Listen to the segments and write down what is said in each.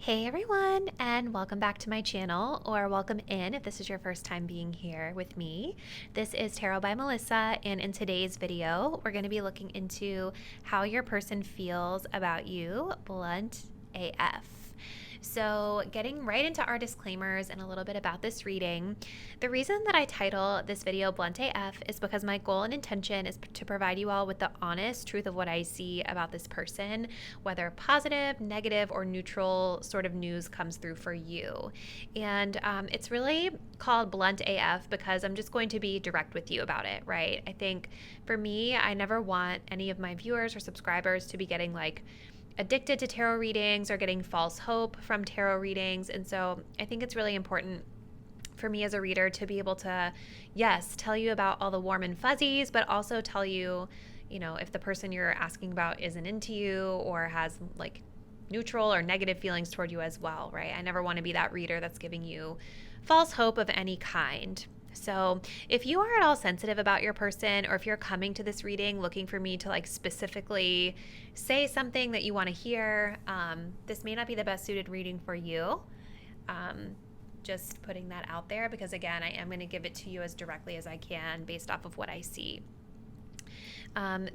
Hey everyone, and welcome back to my channel, or welcome in if this is your first time being here with me. This is Tarot by Melissa, and in today's video, we're going to be looking into how your person feels about you, blunt AF. So getting right into our disclaimers and a little bit about this reading. The reason that I title this video Blunt AF is because my goal and intention is to provide you all with the honest truth of what I see about this person, whether positive, negative, or neutral sort of news comes through for you. And it's really called Blunt AF because I'm just going to be direct with you about it, right? I think for me, I never want any of my viewers or subscribers to be getting like addicted to tarot readings or getting false hope from tarot readings. And so I think it's really important for me as a reader to be able to, yes, tell you about all the warm and fuzzies, but also tell you, if the person you're asking about isn't into you or has like neutral or negative feelings toward you as well, right? I never want to be that reader that's giving you false hope of any kind. So if you are at all sensitive about your person, or if you're coming to this reading looking for me to like specifically say something that you want to hear, this may not be the best suited reading for you. Just putting that out there because again, I am going to give it to you as directly as I can based off of what I see.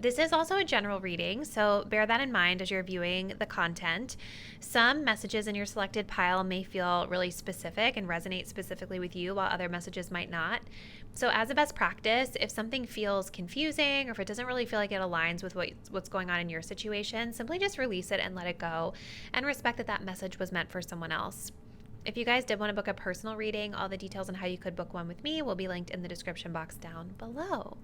This is also a general reading, so bear that in mind as you're viewing the content. Some messages in your selected pile may feel really specific and resonate specifically with you, while other messages might not. So as a best practice, if something feels confusing or if it doesn't really feel like it aligns with what's going on in your situation, simply just release it and let it go, and respect that that message was meant for someone else. If you guys did want to book a personal reading, all the details on how you could book one with me will be linked in the description box down below.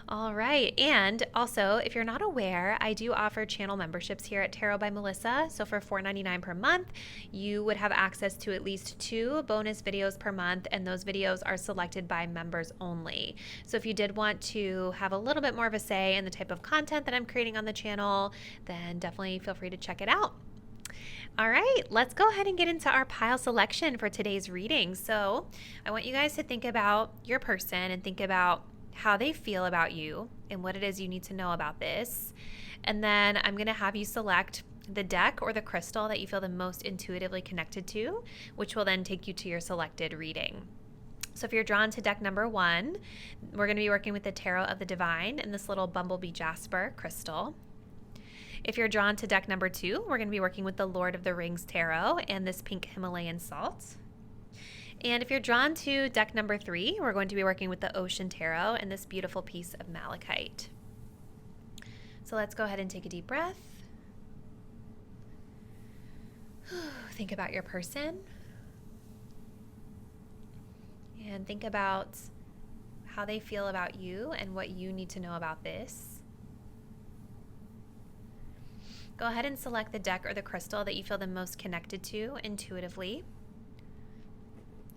All right. And also, if you're not aware, I do offer channel memberships here at Tarot by Melissa. So for $4.99 per month, you would have access to at least 2 bonus videos per month, and those videos are selected by members only. So if you did want to have a little bit more of a say in the type of content that I'm creating on the channel, then definitely feel free to check it out. All right, let's go ahead and get into our pile selection for today's reading. So I want you guys to think about your person and think about how they feel about you and what it is you need to know about this. And then I'm going to have you select the deck or the crystal that you feel the most intuitively connected to, which will then take you to your selected reading. So if you're drawn to deck number 1, we're going to be working with the Tarot of the Divine and this little bumblebee jasper crystal. If you're drawn to deck number 2, we're going to be working with the Lord of the Rings Tarot and this pink Himalayan salt. And if you're drawn to deck number 3, we're going to be working with the Ocean Tarot and this beautiful piece of malachite. So let's go ahead and take a deep breath. Think about your person. And think about how they feel about you and what you need to know about this. Go ahead and select the deck or the crystal that you feel the most connected to intuitively.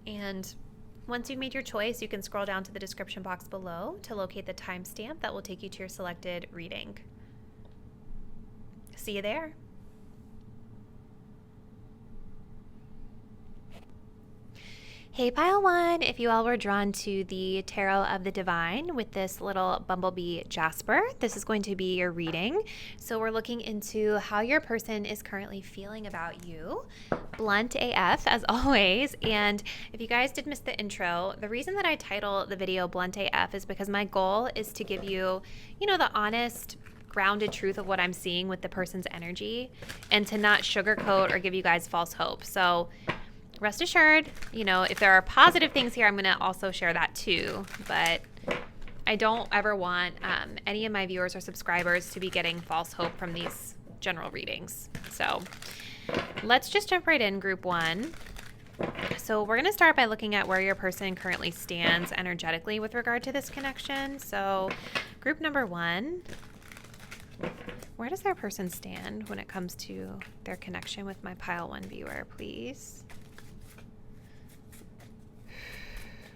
And once you've made your choice, you can scroll down to the description box below to locate the timestamp that will take you to your selected reading. See you there. Hey Pile 1, if you all were drawn to the Tarot of the Divine with this little bumblebee jasper, this is going to be your reading. So we're looking into how your person is currently feeling about you. Blunt AF as always. And if you guys did miss the intro, the reason that I title the video Blunt AF is because my goal is to give you, the honest, grounded truth of what I'm seeing with the person's energy and to not sugarcoat or give you guys false hope. So rest assured, if there are positive things here, I'm going to also share that too. But I don't ever want any of my viewers or subscribers to be getting false hope from these general readings. So let's just jump right in, group 1. So we're going to start by looking at where your person currently stands energetically with regard to this connection. So group number 1, where does their person stand when it comes to their connection with my pile 1 viewer, please?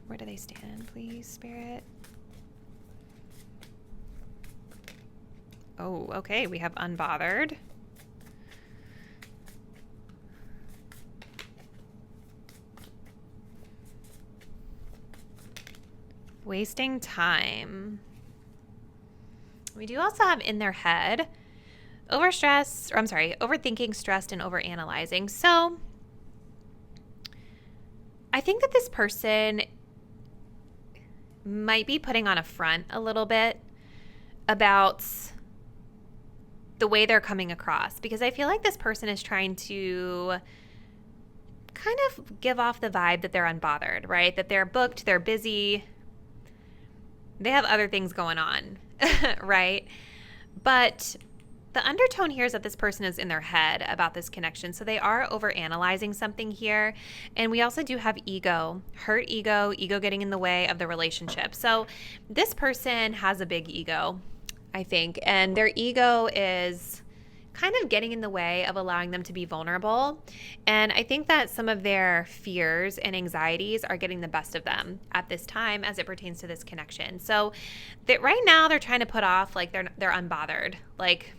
Where do they stand, please, Spirit? Oh, okay. We have unbothered. Wasting time. We do also have in their head. overthinking, stressed, and overanalyzing. So I think that this person might be putting on a front a little bit about the way they're coming across, because I feel like this person is trying to kind of give off the vibe that they're unbothered, right? That they're booked, they're busy, they have other things going on, right? But the undertone here is that this person is in their head about this connection. So they are overanalyzing something here. And we also do have ego, hurt ego getting in the way of the relationship. So this person has a big ego, I think, and their ego is kind of getting in the way of allowing them to be vulnerable. And I think that some of their fears and anxieties are getting the best of them at this time as it pertains to this connection. So that right now they're trying to put off like they're unbothered, like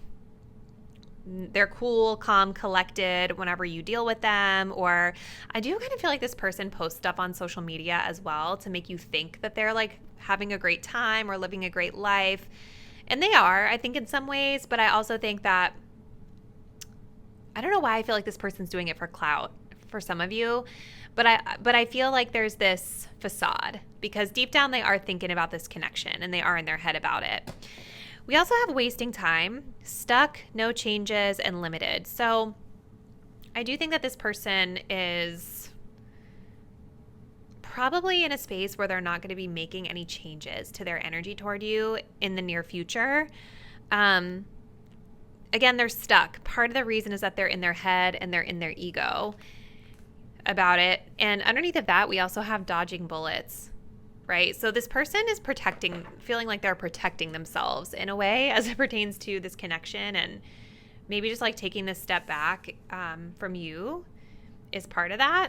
they're cool, calm, collected whenever you deal with them. Or I do kind of feel like this person posts stuff on social media as well to make you think that they're like having a great time or living a great life. And they are, I think, in some ways, but I also think that I don't know why I feel like this person's doing it for clout for some of you, but I feel like there's this facade because deep down they are thinking about this connection and they are in their head about it. We also have wasting time, stuck, no changes, and limited. So I do think that this person is probably in a space where they're not going to be making any changes to their energy toward you in the near future. Again, they're stuck. Part of the reason is that they're in their head and they're in their ego about it. And underneath of that, we also have dodging bullets. Right? So this person is feeling like they're protecting themselves in a way as it pertains to this connection, and maybe just like taking this step back from you is part of that.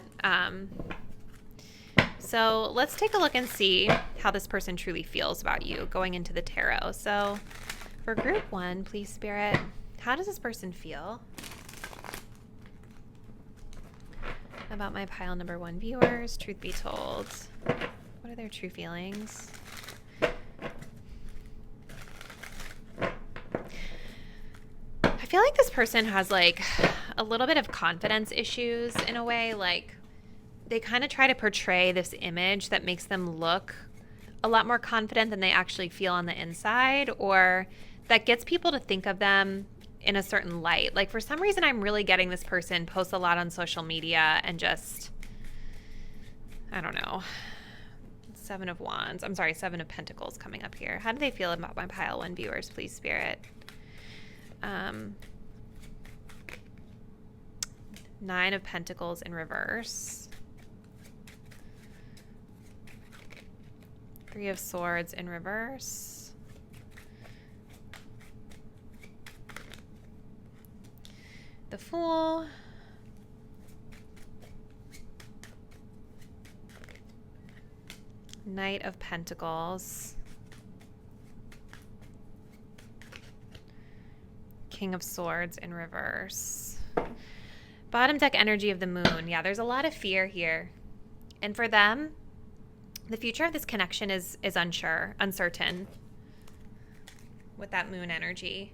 So let's take a look and see how this person truly feels about you going into the tarot. So for group 1, please, Spirit, how does this person feel about my pile number 1 viewers? Truth be told, what are their true feelings? I feel like this person has like a little bit of confidence issues in a way. Like they kind of try to portray this image that makes them look a lot more confident than they actually feel on the inside, or that gets people to think of them in a certain light. Like for some reason, I'm really getting this person post a lot on social media and just, I don't know. 7 of Wands. I'm sorry, 7 of Pentacles coming up here. How do they feel about my pile 1 viewers, please, Spirit? 9 of Pentacles in reverse. 3 of Swords in reverse. The Fool. Knight of Pentacles. King of Swords in reverse. Bottom deck energy of the Moon. Yeah, there's a lot of fear here. And for them, the future of this connection is uncertain with that Moon energy.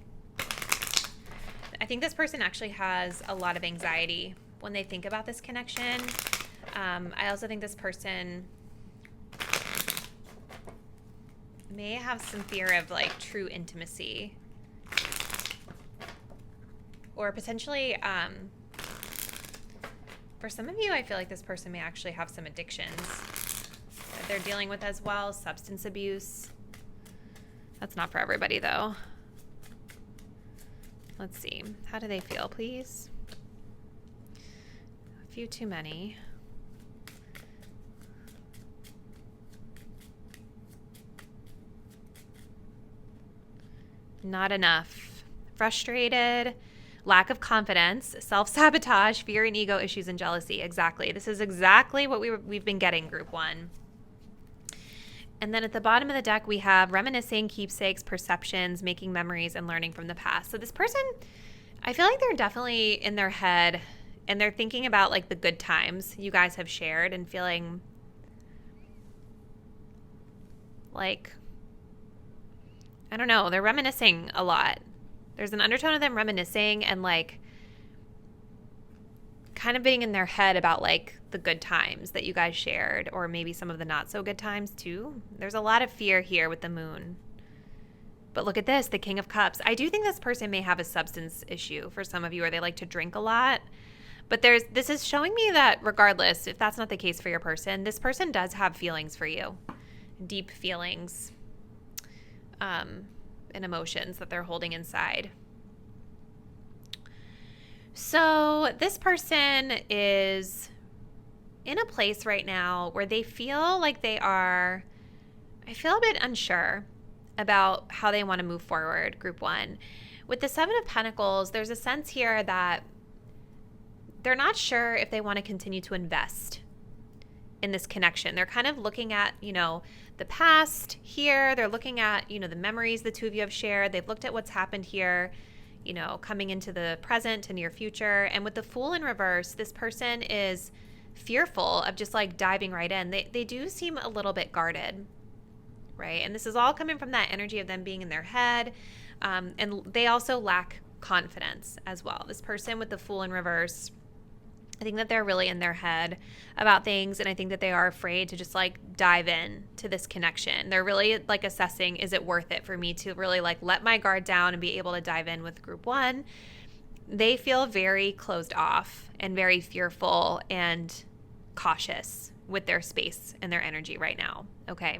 I think this person actually has a lot of anxiety when they think about this connection. I also think this person may have some fear of like true intimacy, or potentially for some of you, I feel like this person may actually have some addictions that they're dealing with as well. Substance abuse. That's not for everybody though. Let's see. How do they feel, please? A few too many. Not enough. Frustrated, lack of confidence, self-sabotage, fear and ego issues, and jealousy. Exactly. This is exactly what we've been getting, group 1. And then at the bottom of the deck, we have reminiscing, keepsakes, perceptions, making memories, and learning from the past. So this person, I feel like they're definitely in their head and they're thinking about like the good times you guys have shared and feeling like, I don't know, they're reminiscing a lot There's an undertone of them reminiscing and like kind of being in their head about like the good times that you guys shared, or maybe some of the not so good times too. There's a lot of fear here with the moon. But look at this, the King of Cups. I do think this person may have a substance issue for some of you, or they like to drink a lot. But this is showing me that regardless, if that's not the case for your person, this person does have feelings for you, deep feelings and emotions that they're holding inside. So this person is in a place right now where they feel like I feel a bit unsure about how they want to move forward, group one. With the Seven of Pentacles, there's a sense here that they're not sure if they want to continue to invest in this connection. They're kind of looking at, the past here. They're looking at, the memories the two of you have shared. They've looked at what's happened here, coming into the present to near future. And with the Fool in reverse, this person is fearful of just like diving right in. They do seem a little bit guarded, right? And this is all coming from that energy of them being in their head. And they also lack confidence as well. This person with the Fool in reverse, I think that they're really in their head about things, and I think that they are afraid to just like dive in to this connection. They're really like assessing, is it worth it for me to really like let my guard down and be able to dive in with group one? They feel very closed off and very fearful and cautious with their space and their energy right now. Okay.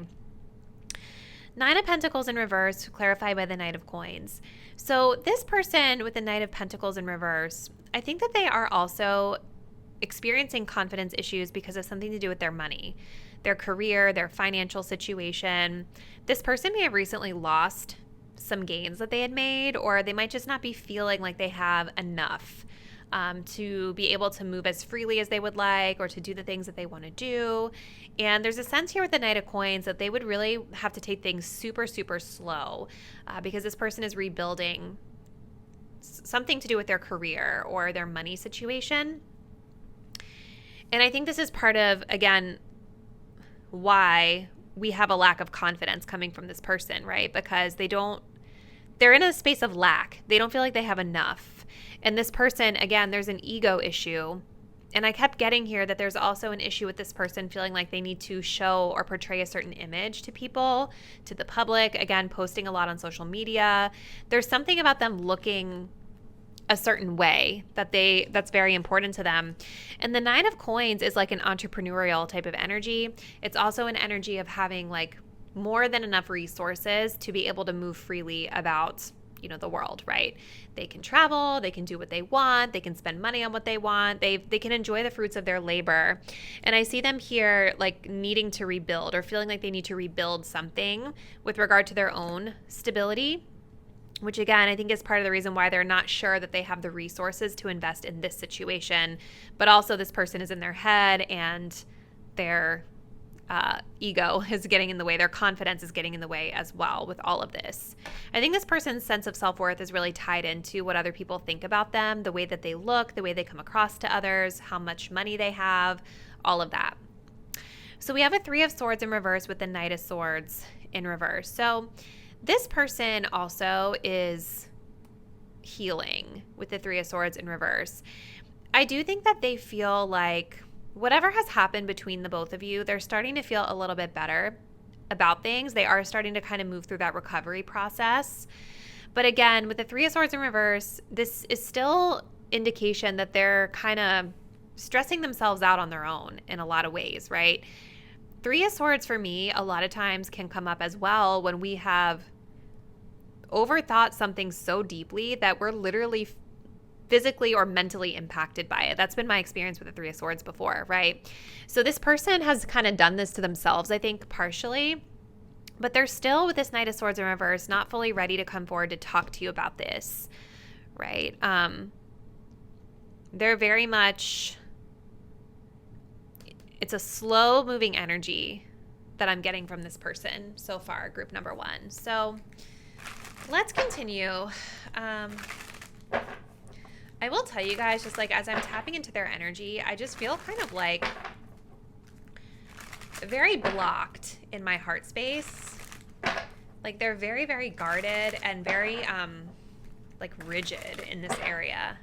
Nine of Pentacles in reverse, clarified by the Knight of Coins. So this person with the Knight of Pentacles in reverse, I think that they are also experiencing confidence issues because of something to do with their money, their career, their financial situation. This person may have recently lost some gains that they had made, or they might just not be feeling like they have enough to be able to move as freely as they would like, or to do the things that they want to do. And there's a sense here with the Knight of Coins that they would really have to take things super, super slow because this person is rebuilding something to do with their career or their money situation. And I think this is part of, again, why we have a lack of confidence coming from this person, right? Because they're in a space of lack. They don't feel like they have enough. And this person, again, there's an ego issue. And I kept getting here that there's also an issue with this person feeling like they need to show or portray a certain image to people, to the public, again, posting a lot on social media. There's something about them looking a certain way that's very important to them. And the Nine of Coins is like an entrepreneurial type of energy. It's also an energy of having like more than enough resources to be able to move freely about, the world, right? They can travel, they can do what they want, they can spend money on what they want, they can enjoy the fruits of their labor. And I see them here like needing to rebuild, or feeling like they need to rebuild something with regard to their own stability, which again, I think is part of the reason why they're not sure that they have the resources to invest in this situation. But also this person is in their head, and their ego is getting in the way. Their confidence is getting in the way as well with all of this. I think this person's sense of self-worth is really tied into what other people think about them, the way that they look, the way they come across to others, how much money they have, all of that. So we have a Three of Swords in reverse with the Knight of Swords in reverse. So this person also is healing with the Three of Swords in reverse. I do think that they feel like whatever has happened between the both of you, they're starting to feel a little bit better about things. They are starting to kind of move through that recovery process. But again, with the Three of Swords in reverse, this is still indication that they're kind of stressing themselves out on their own in a lot of ways, right? Three of Swords for me a lot of times can come up as well when we have overthought something so deeply that we're literally physically or mentally impacted by it. That's been my experience with the Three of Swords before, right? So this person has kind of done this to themselves, I think, partially, but they're still, with this Knight of Swords in reverse, not fully ready to come forward to talk to you about this, right? They're very much, it's a slow moving energy that I'm getting from this person so far, group number one. So let's continue. I will tell you guys, just like as I'm tapping into their energy, I just feel kind of like very blocked in my heart space. Like they're very, very guarded and very like rigid in this area.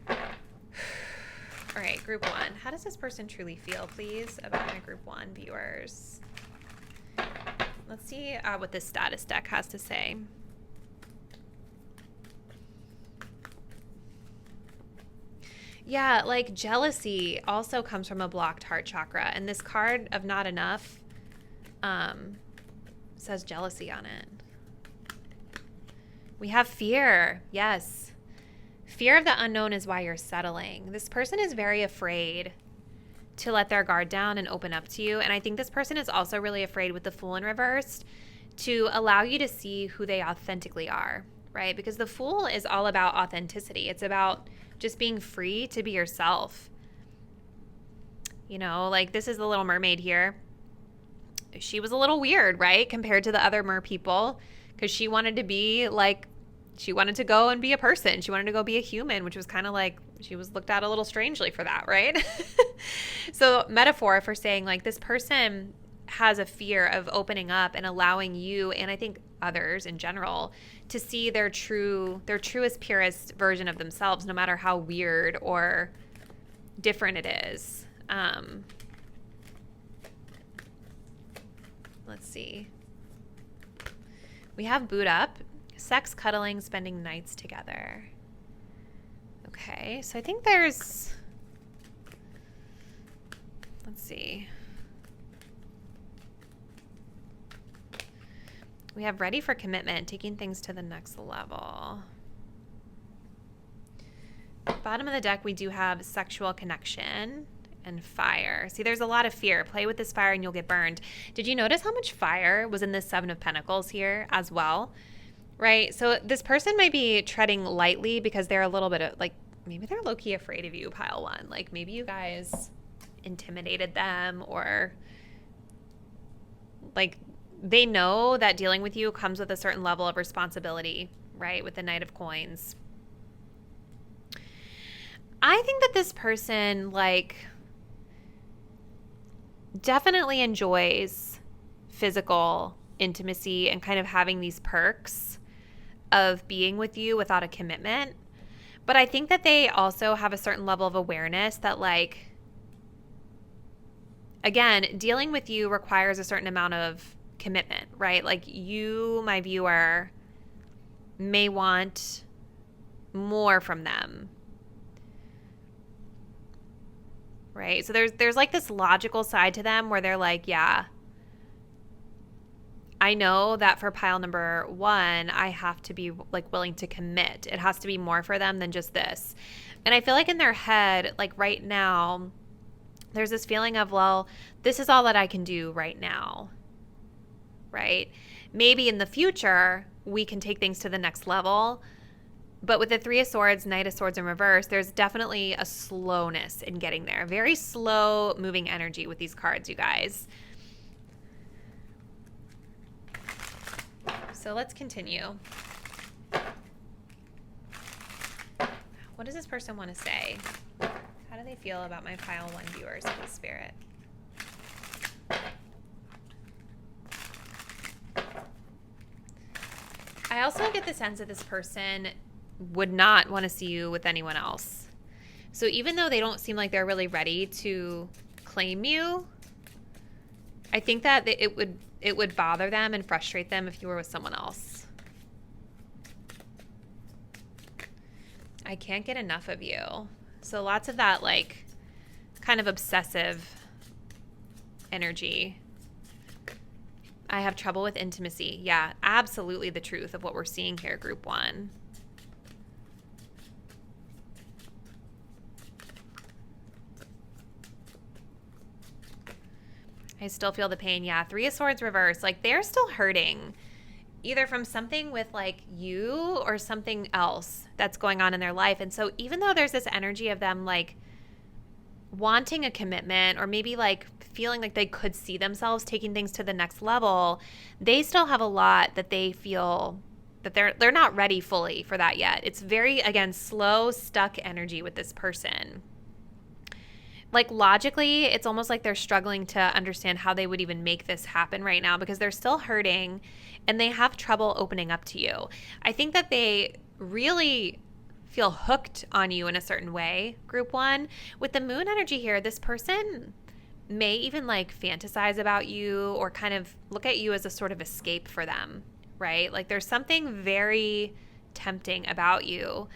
All right, group one. How does this person truly feel, please, about my group one viewers? Let's see what this status deck has to say. Yeah, like jealousy also comes from a blocked heart chakra. And this card of not enough says jealousy on it. We have fear. Yes. Fear of the unknown is why you're settling. This person is very afraid to let their guard down and open up to you. And I think this person is also really afraid with the Fool in reverse to allow you to see who they authentically are, right? Because the Fool is all about authenticity. It's about just being free to be yourself. You know, like this is the Little Mermaid here. She was a little weird, right? Compared to the other mer people, because she wanted to be like, she wanted to go and be a person. She wanted to go be a human, which was kind of like, she was looked at a little strangely for that, right? So metaphor for saying like this person has a fear of opening up and allowing you, and I think others in general, to see their truest, purest version of themselves, no matter how weird or different it is. Let's see. We have boot up. Sex, cuddling, spending nights together. Okay, so I think there's, let's see. We have ready for commitment, taking things to the next level. Bottom of the deck, we do have sexual connection and fire. See, there's a lot of fear. Play with this fire and you'll get burned. Did you notice how much fire was in this Seven of Pentacles here as well? Right? So this person might be treading lightly because they're a little bit of like, maybe they're low-key afraid of you, pile one. Like maybe you guys intimidated them, or like they know that dealing with you comes with a certain level of responsibility, right? With the Knight of Coins. I think that this person like definitely enjoys physical intimacy and kind of having these perks of being with you without a commitment. But I think that they also have a certain level of awareness that like, again, dealing with you requires a certain amount of commitment, right? Like you, my viewer, may want more from them, right? So there's like this logical side to them where they're like, yeah, I know that for pile number one, I have to be like willing to commit. It has to be more for them than just this. And I feel like in their head, like right now, there's this feeling of, well, this is all that I can do right now, right? Maybe in the future, we can take things to the next level. But with the Three of Swords, Knight of Swords in reverse, there's definitely a slowness in getting there. Very slow moving energy with these cards, you guys. So let's continue. What does this person want to say? How do they feel about my pile one viewers, please, Spirit? I also get the sense that this person would not want to see you with anyone else. So even though they don't seem like they're really ready to claim you, I think that it would bother them and frustrate them if you were with someone else. I can't get enough of you. So lots of that like kind of obsessive energy. I have trouble with intimacy. Yeah, absolutely the truth of what we're seeing here, group one. I still feel the pain. Yeah, Three of Swords reverse. Like they're still hurting either from something with like you or something else that's going on in their life. And so even though there's this energy of them like wanting a commitment or maybe like feeling like they could see themselves taking things to the next level, they still have a lot that they feel that they're not ready fully for that yet. It's very, again, slow, stuck energy with this person. like logically, it's almost like they're struggling to understand how they would even make this happen right now because they're still hurting and they have trouble opening up to you. I think that they really feel hooked on you in a certain way, group one. With the moon energy here, this person may even like fantasize about you or kind of look at you as a sort of escape for them, right? Like there's something very tempting about you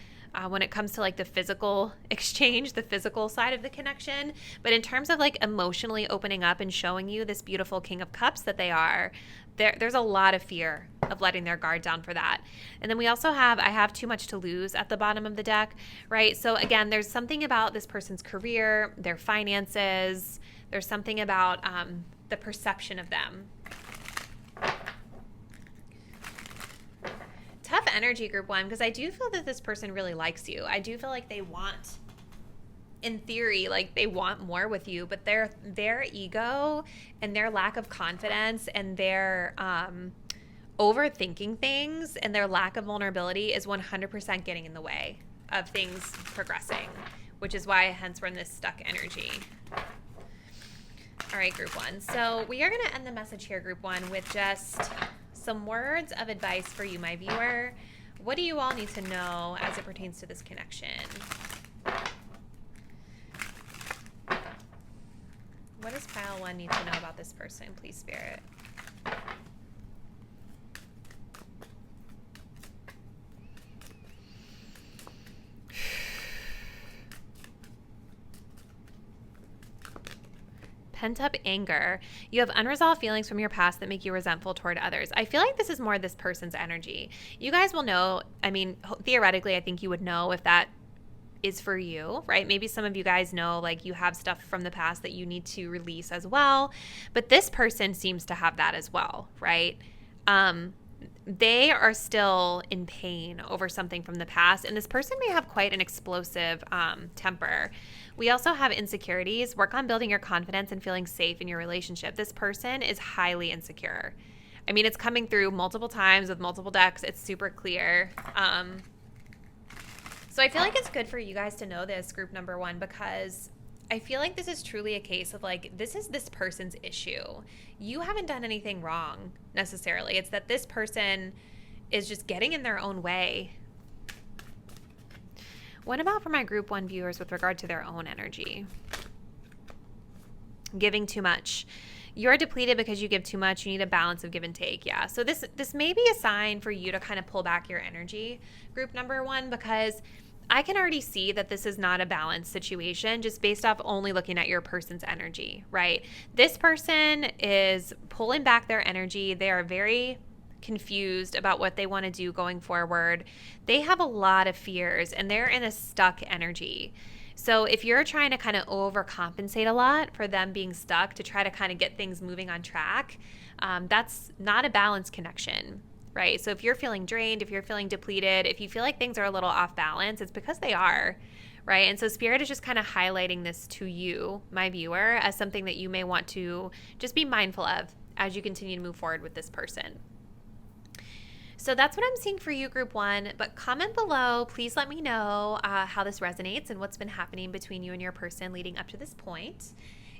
when it comes to like the physical exchange, the physical side of the connection. But in terms of like emotionally opening up and showing you this beautiful King of Cups that they are, there's a lot of fear of letting their guard down for that. And then we also have, I have too much to lose at the bottom of the deck, right? So again, there's something about this person's career, their finances. There's something about the perception of them. Tough energy, group one, because I do feel that this person really likes you. I do feel like they want, in theory, like they want more with you, but their ego and their lack of confidence and their overthinking things and their lack of vulnerability is 100% getting in the way of things progressing, which is why hence we're in this stuck energy. All right, group one. So we are going to end the message here, group one, with just some words of advice for you, my viewer. What do you all need to know as it pertains to this connection? What does pile one need to know about this person, please, Spirit? Pent-up anger. You have unresolved feelings from your past that make you resentful toward others. I feel like this is more this person's energy. You guys will know, I mean, theoretically, I think you would know if that is for you, right? Maybe some of you guys know, like, you have stuff from the past that you need to release as well. But this person seems to have that as well, right? They are still in pain over something from the past, and this person may have quite an explosive temper. We also have insecurities. Work on building your confidence and feeling safe in your relationship. This person is highly insecure. I mean, it's coming through multiple times with multiple decks. It's super clear. So I feel like it's good for you guys to know this, group number one, because I feel like this is truly a case of like, this is this person's issue. You haven't done anything wrong necessarily. It's that this person is just getting in their own way. What about for my group one viewers with regard to their own energy? Giving too much. You're depleted because you give too much. You need a balance of give and take. Yeah. So this may be a sign for you to kind of pull back your energy, group number one, because I can already see that this is not a balanced situation just based off only looking at your person's energy, right? This person is pulling back their energy. They are very confused about what they want to do going forward. They have a lot of fears and they're in a stuck energy. So if you're trying to kind of overcompensate a lot for them being stuck to try to kind of get things moving on track, that's not a balanced connection, right? So if you're feeling drained, if you're feeling depleted, if you feel like things are a little off balance, it's because they are, right? And so Spirit is just kind of highlighting this to you, my viewer, as something that you may want to just be mindful of as you continue to move forward with this person. So that's what I'm seeing for you, group one. But comment below. Please let me know how this resonates and what's been happening between you and your person leading up to this point.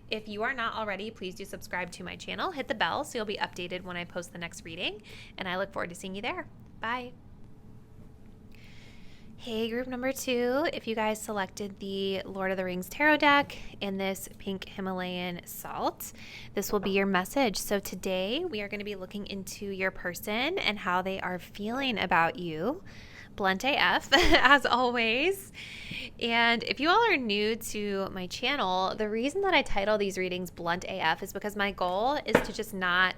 If you are not already, please do subscribe to my channel. Hit the bell so you'll be updated when I post the next reading. And I look forward to seeing you there. Bye. Hey, group number two, if you guys selected the Lord of the Rings tarot deck in this pink Himalayan salt, this will be your message. So today we are going to be looking into your person and how they are feeling about you. Blunt AF, as always. And if you all are new to my channel, the reason that I title these readings Blunt AF is because my goal is to just not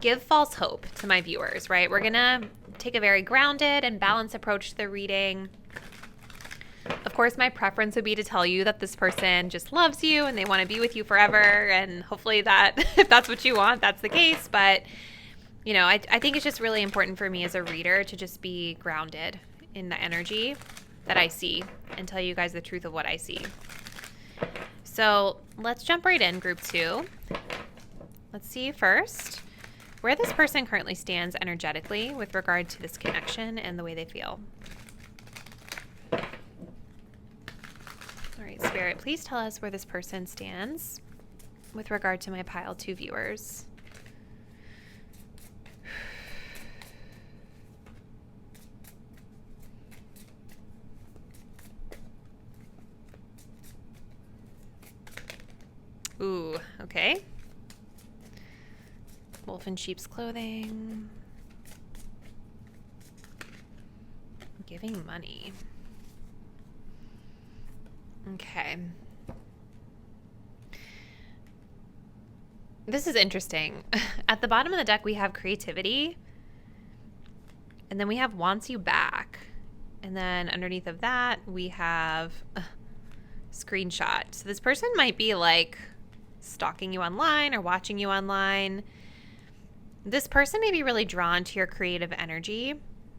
give false hope to my viewers, right? We're going to take a very grounded and balanced approach to the reading. Of course, my preference would be to tell you that this person just loves you and they want to be with you forever. And hopefully that, if that's what you want, that's the case. But, you know, I think it's just really important for me as a reader to just be grounded in the energy that I see and tell you guys the truth of what I see. So let's jump right in, group two. Let's see first where this person currently stands energetically with regard to this connection and the way they feel. All right, right, Spirit, please tell us where this person stands with regard to my pile 2 viewers. Ooh, okay. Wolf in sheep's clothing. Giving money. Okay. This is interesting. At the bottom of the deck, we have creativity. And then we have wants you back. And then underneath of that, we have screenshot. So this person might be like stalking you online or watching you online. This person may be really drawn to your creative energy.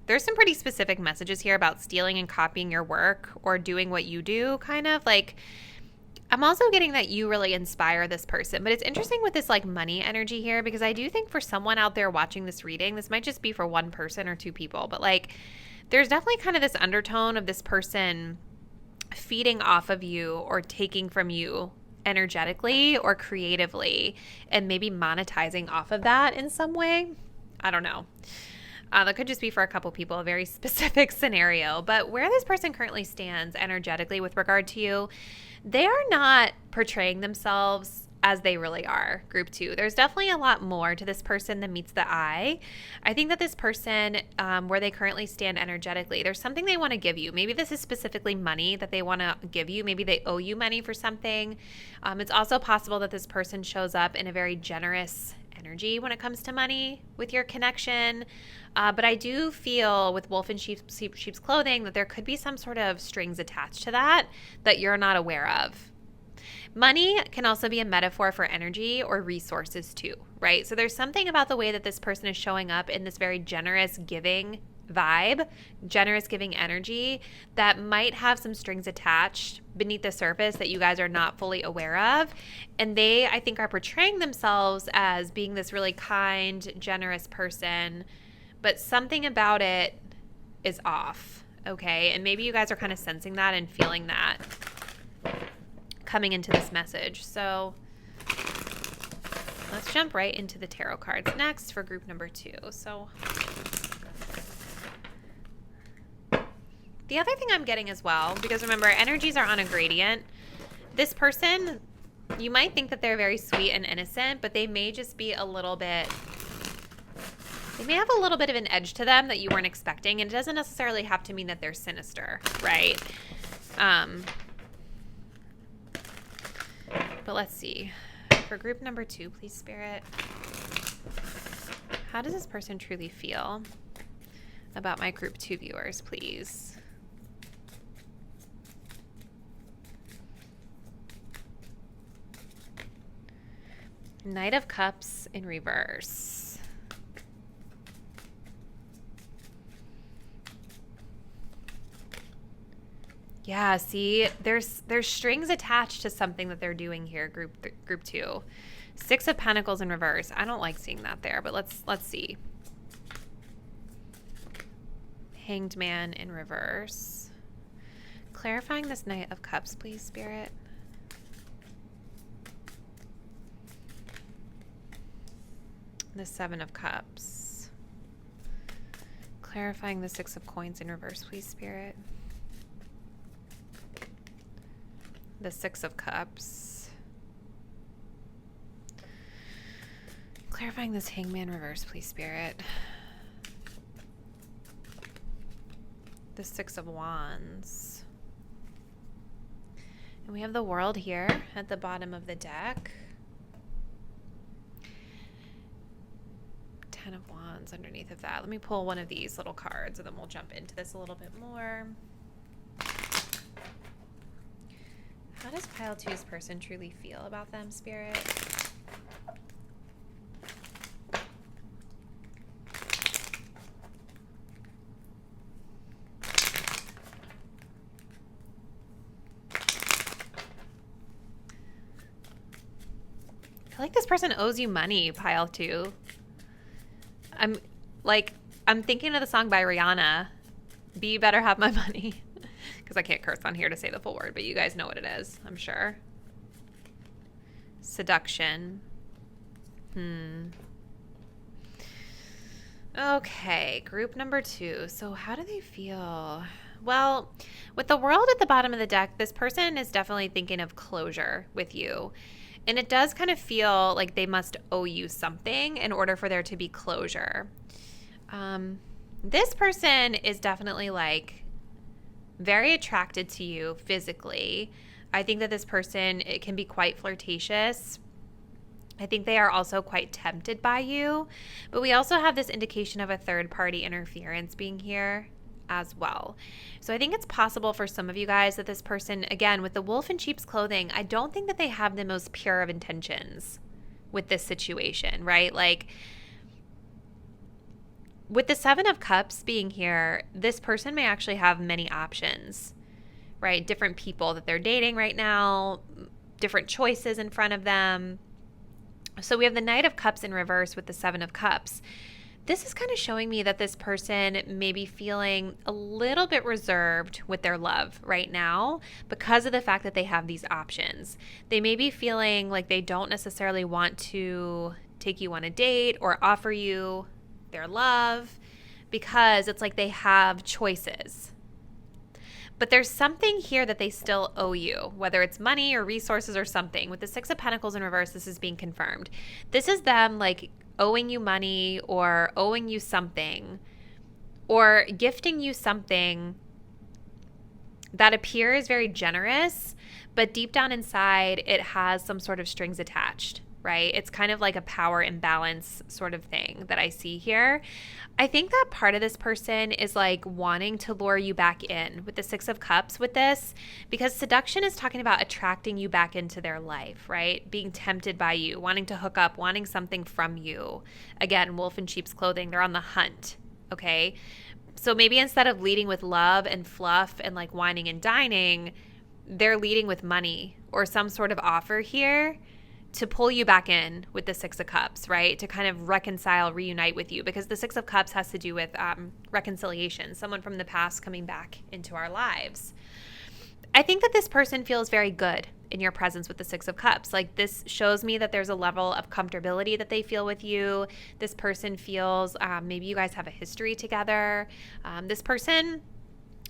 There's some pretty specific messages here about stealing and copying your work or doing what you do, kind of. Like, I'm also getting that you really inspire this person. But it's interesting with this like money energy here, because I do think for someone out there watching this reading, this might just be for one person or 2 people, but like there's definitely kind of this undertone of this person feeding off of you or taking from you energetically or creatively, and maybe monetizing off of that in some way. I don't know. That could just be for a couple people, a very specific scenario. But where this person currently stands energetically with regard to you, they are not portraying themselves as they really are, group 2. There's definitely a lot more to this person than meets the eye. I think that this person, where they currently stand energetically, there's something they want to give you. Maybe this is specifically money that they want to give you. Maybe they owe you money for something. It's also possible that this person shows up in a very generous energy when it comes to money with your connection. But I do feel with wolf in sheep's clothing that there could be some sort of strings attached to that you're not aware of. Money can also be a metaphor for energy or resources too, right? So there's something about the way that this person is showing up in this very generous giving vibe, generous giving energy that might have some strings attached beneath the surface that you guys are not fully aware of. And they, I think, are portraying themselves as being this really kind, generous person, but something about it is off, okay? And maybe you guys are kind of sensing that and feeling that coming into this message. So let's jump right into the tarot cards next for group number 2. So the other thing I'm getting as well, because remember, energies are on a gradient. This person, you might think that they're very sweet and innocent, but they may just be a little bit, they may have a little bit of an edge to them that you weren't expecting. And it doesn't necessarily have to mean that they're sinister, right? But let's see. For group number 2, please, Spirit. How does this person truly feel about my group 2 viewers, please? Knight of Cups in reverse. Yeah, see, there's strings attached to something that they're doing here, group 2. 6 of Pentacles in reverse. I don't like seeing that there, but let's see. Hanged Man in reverse. Clarifying this Knight of Cups, please, Spirit. The 7 of Cups. Clarifying the 6 of Coins in reverse, please, Spirit. The 6 of Cups. Clarifying this Hangman reverse, please, Spirit. The 6 of Wands. And we have the World here at the bottom of the deck. 10 of Wands underneath of that. Let me pull one of these little cards and then we'll jump into this a little bit more. How does pile 2's person truly feel about them, Spirit? I feel like this person owes you money, pile 2. I'm thinking of the song by Rihanna, Be You Better Have My Money. Because because I can't curse on here to say the full word, but you guys know what it is, I'm sure. Seduction. Okay, group number 2. So how do they feel? Well, with the World at the bottom of the deck, this person is definitely thinking of closure with you. And it does kind of feel like they must owe you something in order for there to be closure. This person is definitely like very attracted to you physically. I think that this person, it can be quite flirtatious. I think they are also quite tempted by you. But we also have this indication of a third-party interference being here as well. So I think it's possible for some of you guys that this person, again, with the wolf in sheep's clothing, I don't think that they have the most pure of intentions with this situation, right? Like, with the 7 of Cups being here, this person may actually have many options, right? Different people that they're dating right now, different choices in front of them. So we have the Knight of Cups in reverse with the 7 of Cups. This is kind of showing me that this person may be feeling a little bit reserved with their love right now because of the fact that they have these options. They may be feeling like they don't necessarily want to take you on a date or offer you their love because it's like they have choices. But there's something here that they still owe you, whether it's money or resources or something. With the 6 of Pentacles in reverse, this is being confirmed. This is them like owing you money or owing you something or gifting you something that appears very generous, but deep down inside, it has some sort of strings attached, right? It's kind of like a power imbalance sort of thing that I see here. I think that part of this person is like wanting to lure you back in with the 6 of Cups with this, because seduction is talking about attracting you back into their life, right? Being tempted by you, wanting to hook up, wanting something from you. Again, wolf in sheep's clothing, they're on the hunt, okay? So maybe instead of leading with love and fluff and like whining and dining, they're leading with money or some sort of offer here to pull you back in with the 6 of Cups, right? To kind of reconcile, reunite with you, because the 6 of Cups has to do with reconciliation, someone from the past coming back into our lives. I think that this person feels very good in your presence with the 6 of Cups. Like, this shows me that there's a level of comfortability that they feel with you. This person feels, maybe you guys have a history together. This person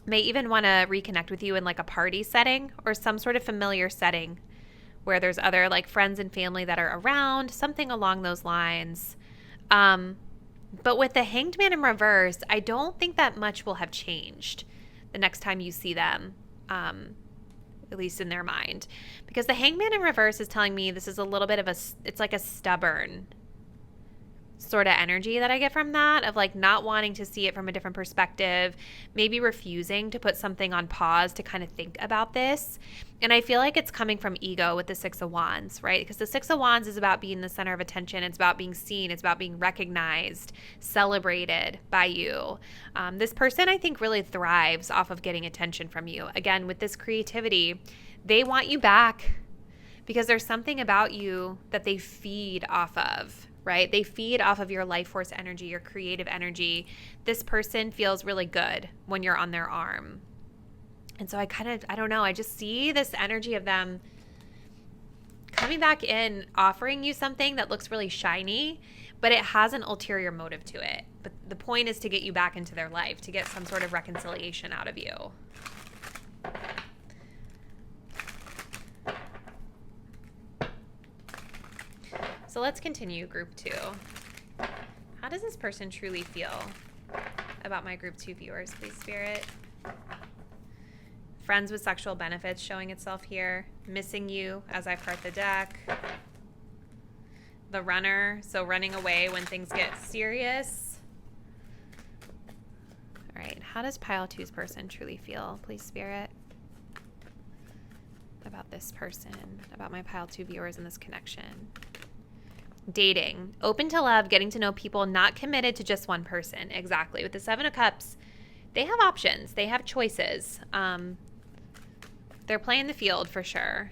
may even want to reconnect with you in like a party setting or some sort of familiar setting where there's other like friends and family that are around, something along those lines. But with the Hanged Man in reverse, I don't think that much will have changed the next time you see them, at least in their mind. Because the Hanged Man in reverse is telling me this is a little bit of it's like a stubborn sort of energy that I get from that, of like not wanting to see it from a different perspective, maybe refusing to put something on pause to kind of think about this. And I feel like it's coming from ego with the 6 of Wands, right? Because the 6 of Wands is about being the center of attention. It's about being seen. It's about being recognized, celebrated by you. This person, I think, really thrives off of getting attention from you. Again, with this creativity, they want you back because there's something about you that they feed off of, right? They feed off of your life force energy, your creative energy. This person feels really good when you're on their arm. And so I don't know, I just see this energy of them coming back in, offering you something that looks really shiny, but it has an ulterior motive to it. But the point is to get you back into their life, to get some sort of reconciliation out of you. So let's continue group 2. How does this person truly feel about my group 2 viewers, please, Spirit? Friends with sexual benefits showing itself here. Missing you as I part the deck. The runner, so running away when things get serious. All right, how does pile 2's person truly feel, please, Spirit? About this person, about my pile 2 viewers in this connection. Dating, open to love, getting to know people, not committed to just one person. Exactly. With the 7 of Cups, they have options. They have choices. They're playing the field for sure.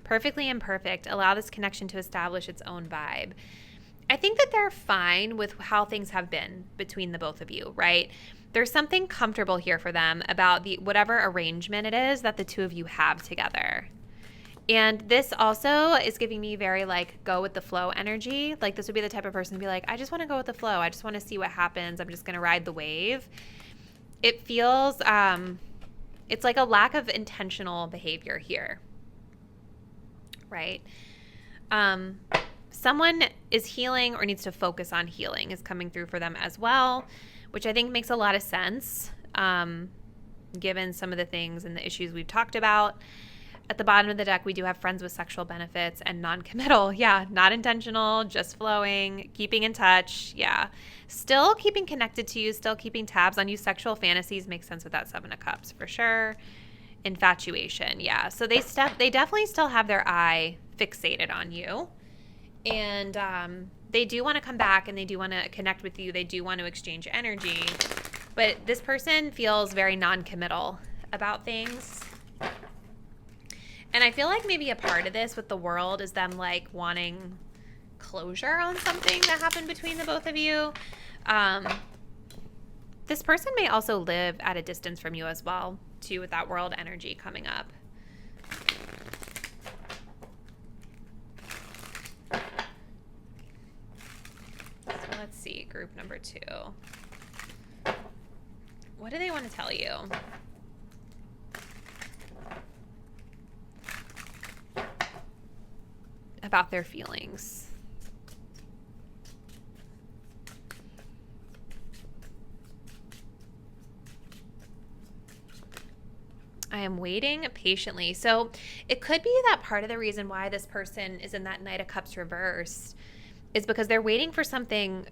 Perfectly imperfect. Allow this connection to establish its own vibe. I think that they're fine with how things have been between the both of you, right? There's something comfortable here for them about the whatever arrangement it is that the two of you have together. And this also is giving me very like go with the flow energy. Like this would be the type of person to be like, I just want to go with the flow. I just want to see what happens. I'm just going to ride the wave. It feels, it's like a lack of intentional behavior here, right? Someone is healing or needs to focus on healing is coming through for them as well, which I think makes a lot of sense, given some of the things and the issues we've talked about. At the bottom of the deck, we do have friends with sexual benefits and non-committal. Yeah, not intentional, just flowing, keeping in touch. Yeah, still keeping connected to you, still keeping tabs on you. Sexual fantasies make sense with that Seven of Cups for sure. Infatuation, yeah. So they definitely still have their eye fixated on you. And they do want to come back and they do want to connect with you. They do want to exchange energy. But this person feels very non-committal about things. And I feel like maybe a part of this with the world is them like wanting closure on something that happened between the both of you. This person may also live at a distance from you as well, too, with that world energy coming up. So let's see, group number 2. What do they want to tell you? About their feelings. I am waiting patiently. So it could be that part of the reason why this person is in that Knight of Cups reversed is because they're waiting for something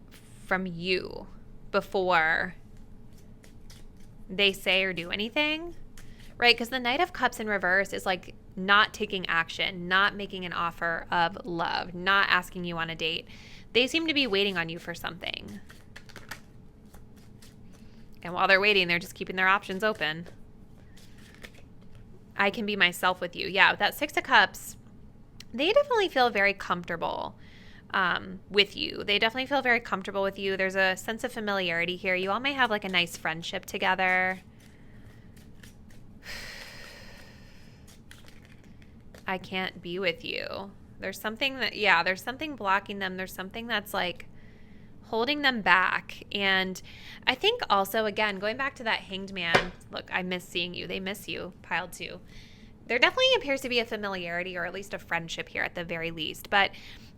from you before they say or do anything, right? Because the Knight of Cups in reverse is like not taking action, not making an offer of love, not asking you on a date. They seem to be waiting on you for something. And while they're waiting, they're just keeping their options open. I can be myself with you. Yeah, with that Six of Cups, they definitely feel very comfortable with you. They definitely feel very comfortable with you. There's a sense of familiarity here. You all may have like a nice friendship together. I can't be with you. There's something that, yeah, there's something blocking them. There's something that's like holding them back. And I think also, again, going back to that Hanged Man, look, I miss seeing you. They miss you, pile 2. There definitely appears to be a familiarity or at least a friendship here at the very least. But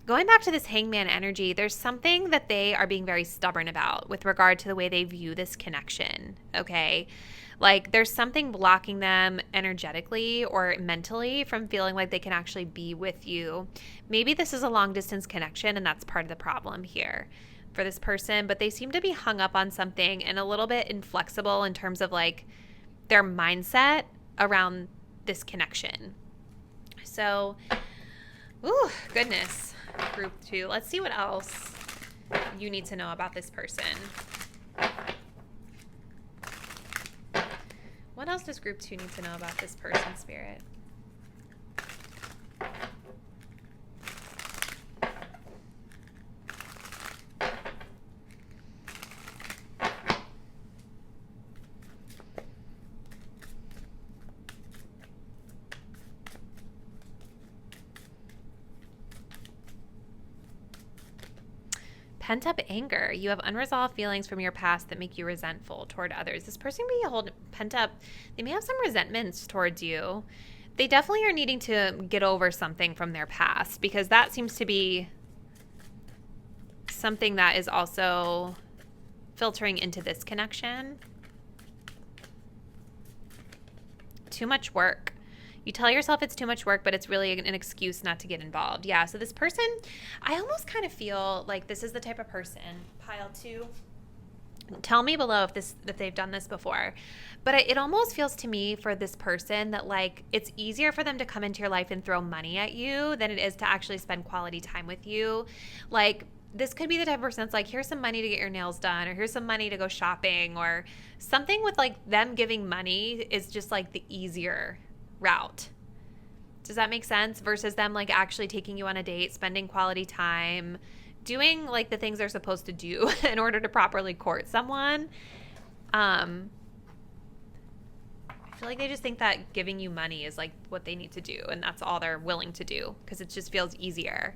going back to this Hanged Man energy, there's something that they are being very stubborn about with regard to the way they view this connection, okay? Like there's something blocking them energetically or mentally from feeling like they can actually be with you. Maybe this is a long distance connection and that's part of the problem here for this person, but they seem to be hung up on something and a little bit inflexible in terms of like their mindset around this connection. So, ooh, goodness, group 2. Let's see what else you need to know about this person. What else does group 2 need to know about this person, Spirit? Pent-up anger. You have unresolved feelings from your past that make you resentful toward others. This person may hold pent-up. They may have some resentments towards you. They definitely are needing to get over something from their past because that seems to be something that is also filtering into this connection. Too much work. You tell yourself it's too much work, but it's really an excuse not to get involved. Yeah, so this person, I almost kind of feel like this is the type of person, pile 2. Tell me below if they've done this before. But it almost feels to me for this person that like it's easier for them to come into your life and throw money at you than it is to actually spend quality time with you. Like this could be the type of person that's like, here's some money to get your nails done, or here's some money to go shopping, or something with like them giving money is just like the easier route. Does that make sense? Versus them like actually taking you on a date, spending quality time, doing like the things they're supposed to do in order to properly court someone. I feel like they just think that giving you money is like what they need to do, and that's all they're willing to do because it just feels easier.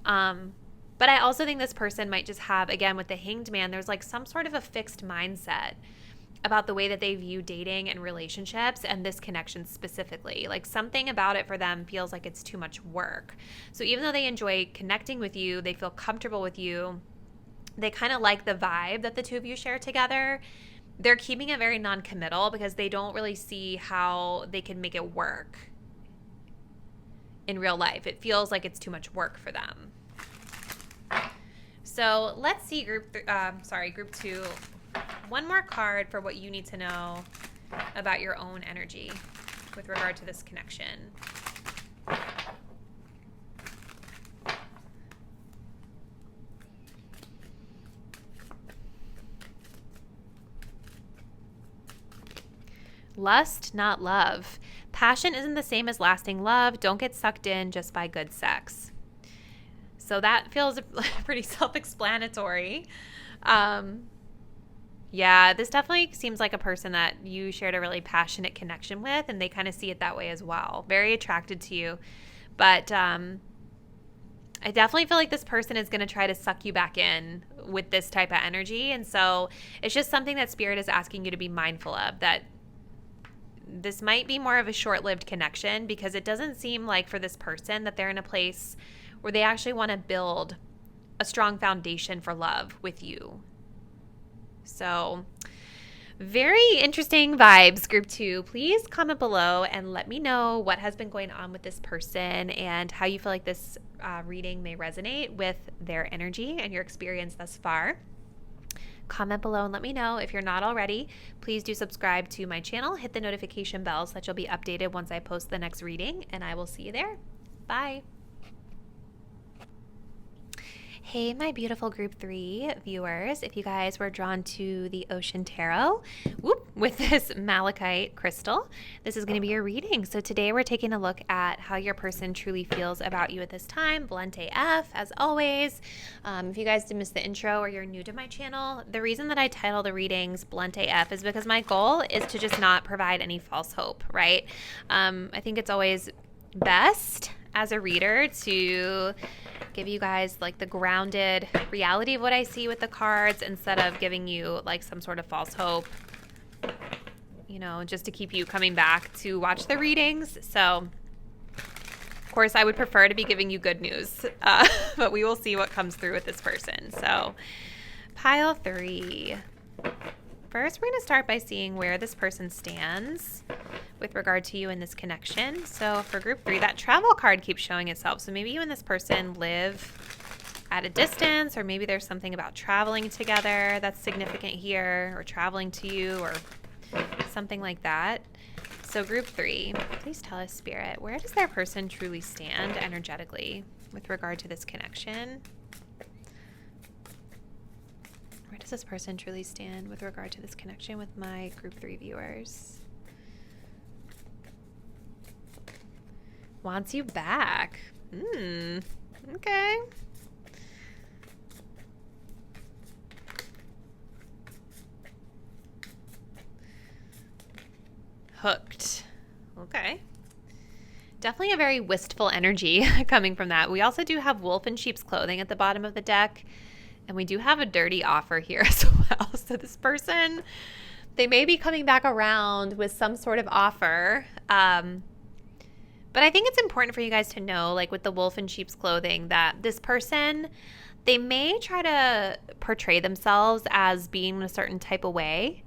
But I also think this person might just have, again, with the Hanged Man, there's like some sort of a fixed mindset about the way that they view dating and relationships and this connection specifically. Like something about it for them feels like it's too much work. So even though they enjoy connecting with you, they feel comfortable with you, they kind of like the vibe that the two of you share together, they're keeping it very non-committal because they don't really see how they can make it work in real life. It feels like it's too much work for them. So let's see group 2. One more card for what you need to know about your own energy with regard to this connection. Lust, not love. Passion isn't the same as lasting love. Don't get sucked in just by good sex. So that feels pretty self-explanatory. Yeah, this definitely seems like a person that you shared a really passionate connection with, and they kind of see it that way as well. Very attracted to you. But I definitely feel like this person is going to try to suck you back in with this type of energy. And so it's just something that Spirit is asking you to be mindful of, that this might be more of a short-lived connection because it doesn't seem like for this person that they're in a place where they actually want to build a strong foundation for love with you. So very interesting vibes, group 2. Please comment below and let me know what has been going on with this person and how you feel like this reading may resonate with their energy and your experience thus far. Comment below and let me know. If you're not already, please do subscribe to my channel. Hit the notification bell so that you'll be updated once I post the next reading, and I will see you there. Bye. Hey, my beautiful group 3 viewers. If you guys were drawn to the Ocean Tarot with this malachite crystal, this is going to be your reading. So today we're taking a look at how your person truly feels about you at this time. Blunt AF, as always. If you guys did miss the intro or you're new to my channel, the reason that I title the readings Blunt AF is because my goal is to just not provide any false hope, right? I think it's always best as a reader to give you guys like the grounded reality of what I see with the cards instead of giving you like some sort of false hope, you know, just to keep you coming back to watch the readings. So of course I would prefer to be giving you good news, but we will see what comes through with this person. So pile 3. First, we're going to start by seeing where this person stands with regard to you in this connection. So for group 3, that travel card keeps showing itself. So maybe you and this person live at a distance, or maybe there's something about traveling together that's significant here, or traveling to you, or something like that. So group 3, please tell us, Spirit, where does their person truly stand energetically with regard to this connection? Where does this person truly stand with regard to this connection with my group 3 viewers? Wants you back. Okay. Hooked. Okay. Definitely a very wistful energy coming from that. We also do have wolf in sheep's clothing at the bottom of the deck. And we do have a dirty offer here as well. So this person, they may be coming back around with some sort of offer. But I think it's important for you guys to know, like with the wolf in sheep's clothing, that this person, they may try to portray themselves as being in a certain type of way,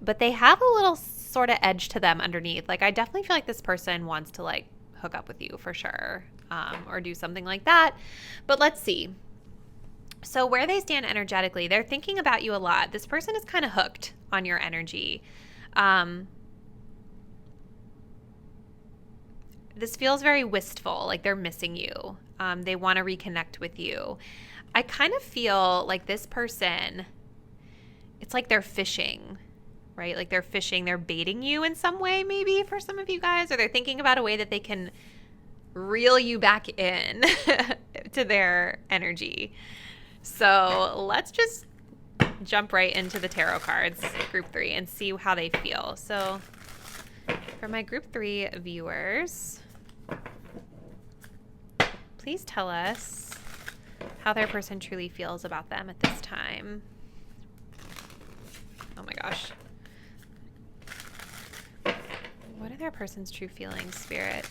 but they have a little sort of edge to them underneath. Like I definitely feel like this person wants to like hook up with you for sure, or do something like that. But let's see. So where they stand energetically, they're thinking about you a lot. This person is kind of hooked on your energy. This feels very wistful, like they're missing you. They want to reconnect with you. I kind of feel like this person, it's like they're fishing, right? Like they're fishing, they're baiting you in some way maybe for some of you guys, or they're thinking about a way that they can reel you back in to their energy. So let's just jump right into the tarot cards, group 3, and see how they feel. So for my group 3 viewers, please tell us how their person truly feels about them at this time. Oh my gosh. What are their person's true feelings, Spirit?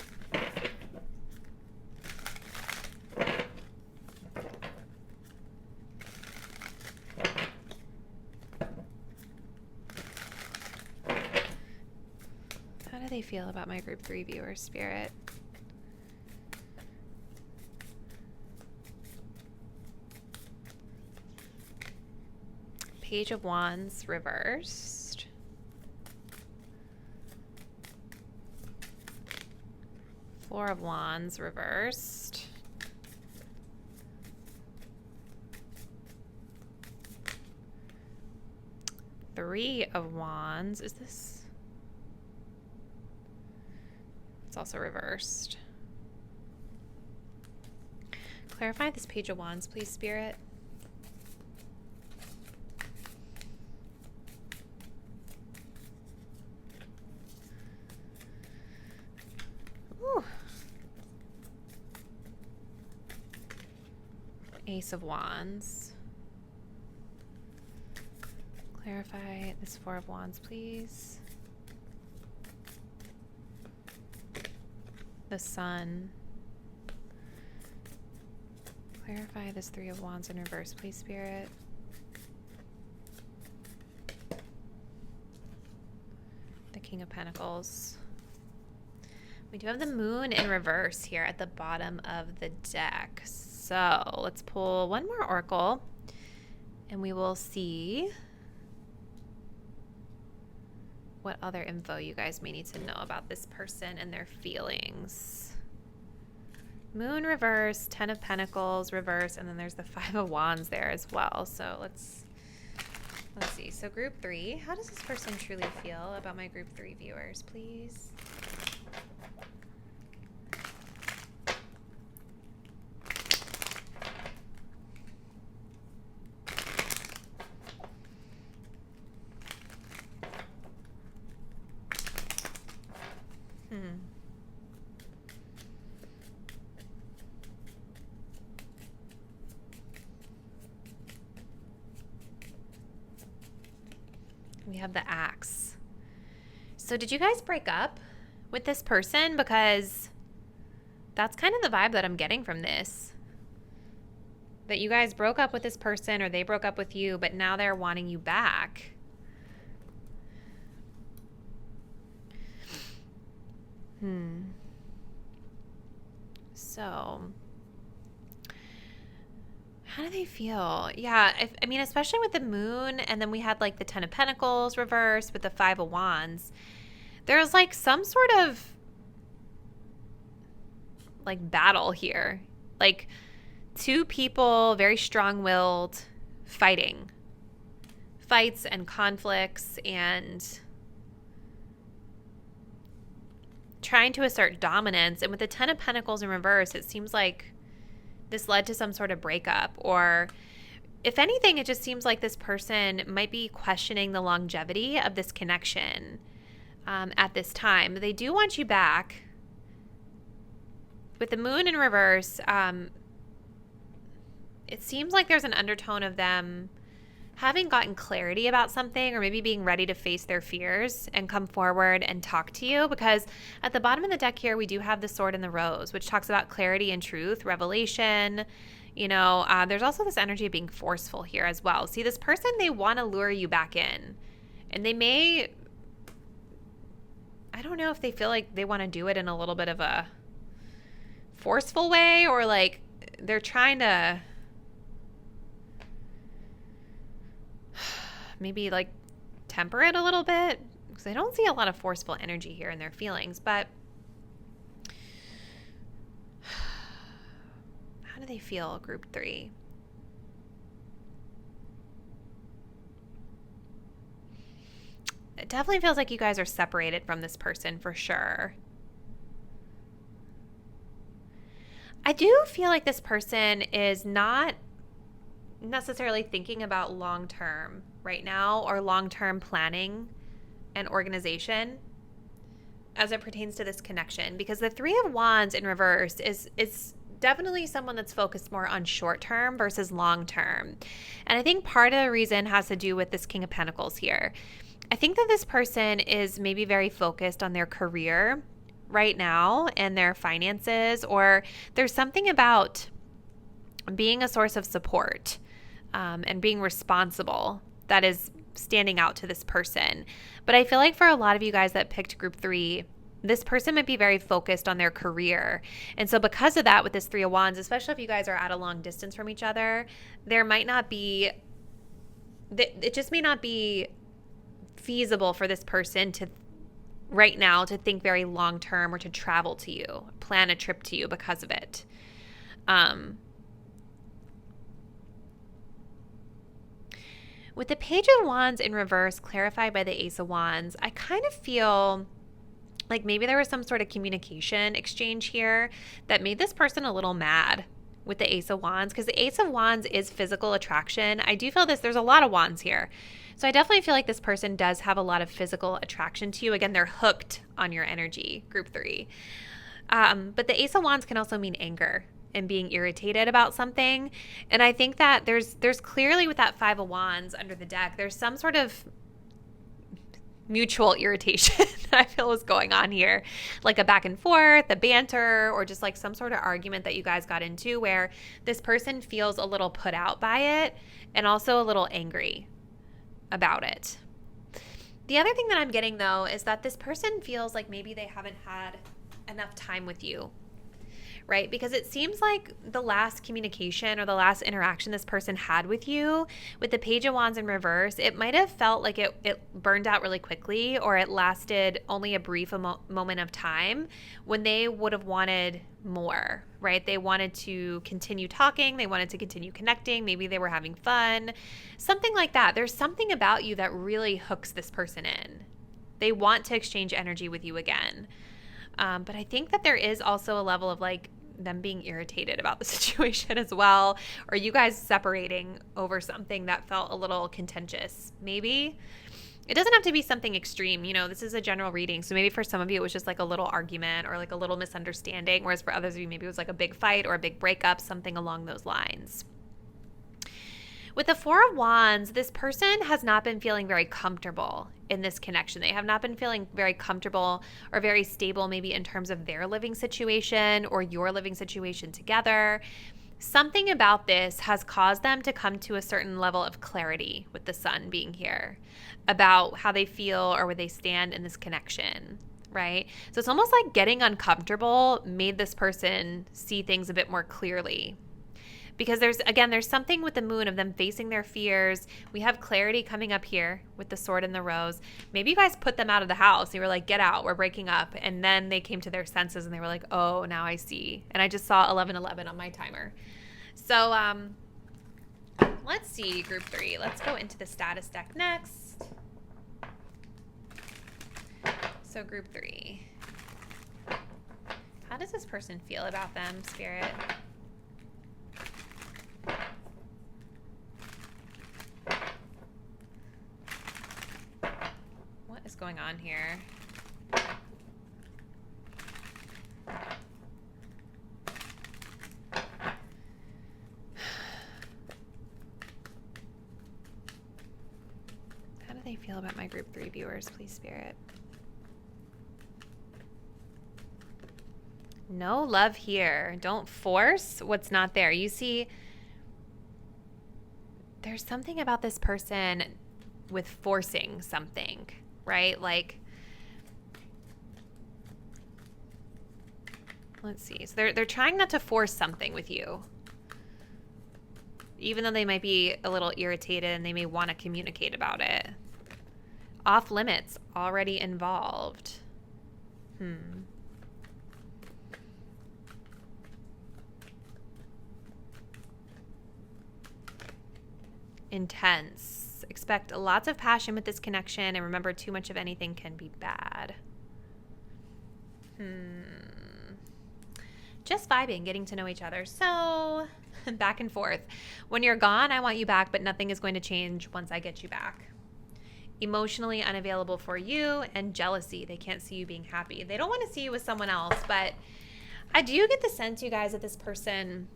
How do they feel about my group 3 viewers, Spirit? Page of Wands reversed. Four of Wands reversed. Three of Wands. Is this? It's also reversed. Clarify this Page of Wands, please, Spirit. Ooh. Ace of Wands. Clarify this Four of Wands, please. The Sun. Clarify this Three of Wands in reverse, please, Spirit. The King of Pentacles. We do have the Moon in reverse here at the bottom of the deck. So let's pull one more oracle and we will see what other info you guys may need to know about this person and their feelings. Moon reverse, 10 of Pentacles reverse, and then there's the 5 of Wands there as well. So let's see. So group 3, how does this person truly feel about my group 3 viewers, please? We have the Axe. So did you guys break up with this person? Because that's kind of the vibe that I'm getting from this. That you guys broke up with this person or they broke up with you, but now they're wanting you back. So how do they feel? Yeah, I mean, especially with the Moon, and then we had like the 10 of Pentacles reversed with the 5 of Wands. There's like some sort of like battle here. Like two people, very strong-willed, fighting. Fights and conflicts and trying to assert dominance. And with the 10 of Pentacles in reverse, it seems like this led to some sort of breakup, or if anything, it just seems like this person might be questioning the longevity of this connection at this time. They do want you back. With the Moon in reverse, it seems like there's an undertone of them having gotten clarity about something, or maybe being ready to face their fears and come forward and talk to you, because at the bottom of the deck here, we do have the Sword and the Rose, which talks about clarity and truth, revelation. You know, there's also this energy of being forceful here as well. See, this person, they want to lure you back in, and they may, I don't know if they feel like they want to do it in a little bit of a forceful way, or like they're trying to maybe like temper it a little bit, because I don't see a lot of forceful energy here in their feelings. But how do they feel, group 3? It definitely feels like you guys are separated from this person for sure. I do feel like this person is not necessarily thinking about long-term right now, or long-term planning and organization as it pertains to this connection, because the Three of Wands in reverse is definitely someone that's focused more on short term versus long term. And I think part of the reason has to do with this King of Pentacles here. I think that this person is maybe very focused on their career right now and their finances, or there's something about being a source of support and being responsible that is standing out to this person. But I feel like for a lot of you guys that picked group 3, this person might be very focused on their career. And so because of that, with this Three of Wands, especially if you guys are at a long distance from each other, there might not be, it just may not be feasible for this person to right now to think very long term, or to travel to you, plan a trip to you because of it. With the Page of Wands in reverse, clarified by the Ace of Wands, I kind of feel like maybe there was some sort of communication exchange here that made this person a little mad with the Ace of Wands, because the Ace of Wands is physical attraction. I do feel there's a lot of wands here. So I definitely feel like this person does have a lot of physical attraction to you. Again, they're hooked on your energy, group 3. But the Ace of Wands can also mean anger and being irritated about something. And I think that there's clearly, with that Five of Wands under the deck, there's some sort of mutual irritation I feel is going on here, like a back and forth, a banter, or just like some sort of argument that you guys got into where this person feels a little put out by it and also a little angry about it. The other thing that I'm getting, though, is that this person feels like maybe they haven't had enough time with you, right? Because it seems like the last communication or the last interaction this person had with you, with the Page of Wands in reverse, it might have felt like it burned out really quickly, or it lasted only a brief moment of time when they would have wanted more, right? They wanted to continue talking. They wanted to continue connecting. Maybe they were having fun, something like that. There's something about you that really hooks this person in. They want to exchange energy with you again. But I think that there is also a level of like them being irritated about the situation as well, or you guys separating over something that felt a little contentious. Maybe it doesn't have to be something extreme. You know, this is a general reading. So maybe for some of you, it was just like a little argument or like a little misunderstanding. Whereas for others of you, maybe it was like a big fight or a big breakup, something along those lines. With the Four of Wands, this person has not been feeling very comfortable in this connection. They have not been feeling very comfortable or very stable, maybe in terms of their living situation or your living situation together. Something about this has caused them to come to a certain level of clarity, with the Sun being here, about how they feel or where they stand in this connection, right? So it's almost like getting uncomfortable made this person see things a bit more clearly. Because there's something with the Moon of them facing their fears. We have clarity coming up here with the Sword and the Rose. Maybe you guys put them out of the house. You were like, get out, we're breaking up. And then they came to their senses and they were like, oh, now I see. And I just saw 1111 on my timer. So let's see, group 3. Let's go into the status deck next. So group 3. How does this person feel about them, Spirit? What is going on here? How do they feel about my group 3 viewers, please, Spirit? No love here. Don't force what's not there. You see, there's something about this person with forcing something, right? Like, let's see. So they're trying not to force something with you, even though they might be a little irritated and they may want to communicate about it. Off limits already involved. Intense. Expect lots of passion with this connection, and remember, too much of anything can be bad. just vibing, getting to know each other. So back and forth. When you're gone, I want you back, but nothing is going to change once I get you back. Emotionally unavailable for you, and jealousy. They can't see you being happy. They don't want to see you with someone else, but I do get the sense, you guys, that this person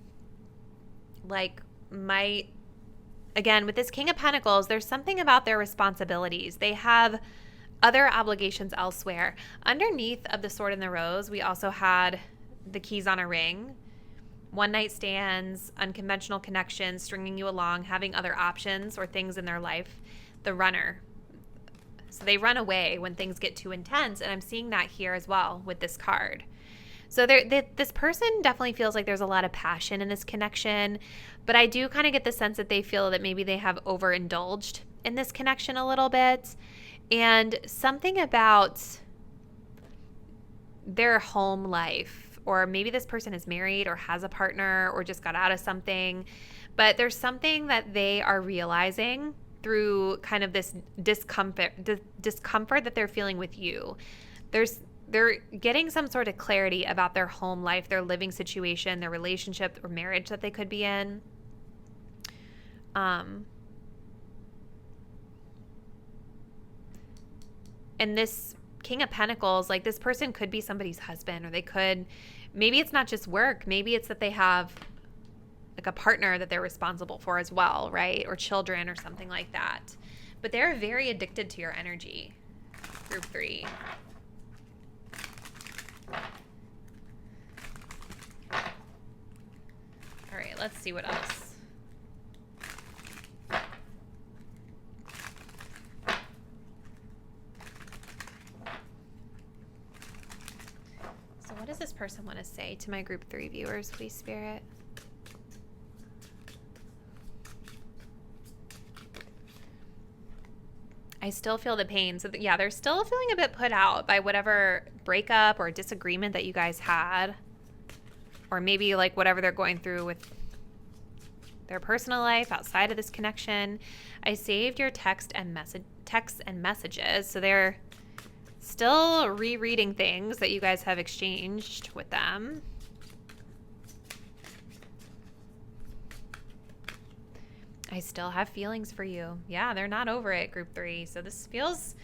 might, again, with this King of Pentacles, there's something about their responsibilities. They have other obligations elsewhere. Underneath of the Sword and the Rose, we also had the keys on a ring, one night stands, unconventional connections, stringing you along, having other options or things in their life. The Runner. So they run away when things get too intense, and I'm seeing that here as well with this card. So this person definitely feels like there's a lot of passion in this connection, but I do kind of get the sense that they feel that maybe they have overindulged in this connection a little bit, and something about their home life, or maybe this person is married or has a partner or just got out of something, but there's something that they are realizing through kind of this discomfort that they're feeling with you. They're getting some sort of clarity about their home life, their living situation, their relationship or marriage that they could be in. And this King of Pentacles, like this person could be somebody's husband, or maybe it's not just work. Maybe it's that they have like a partner that they're responsible for as well, right? Or children or something like that. But they're very addicted to your energy. Group 3. All right, let's see what else. So what does this person want to say to my group 3 viewers, please, Spirit? I still feel the pain. So yeah, they're still feeling a bit put out by whatever breakup or disagreement that you guys had, or maybe like whatever they're going through with their personal life outside of this connection. I saved your texts and messages. So they're still rereading things that you guys have exchanged with them. I still have feelings for you. Yeah, they're not over it, group 3. So this feels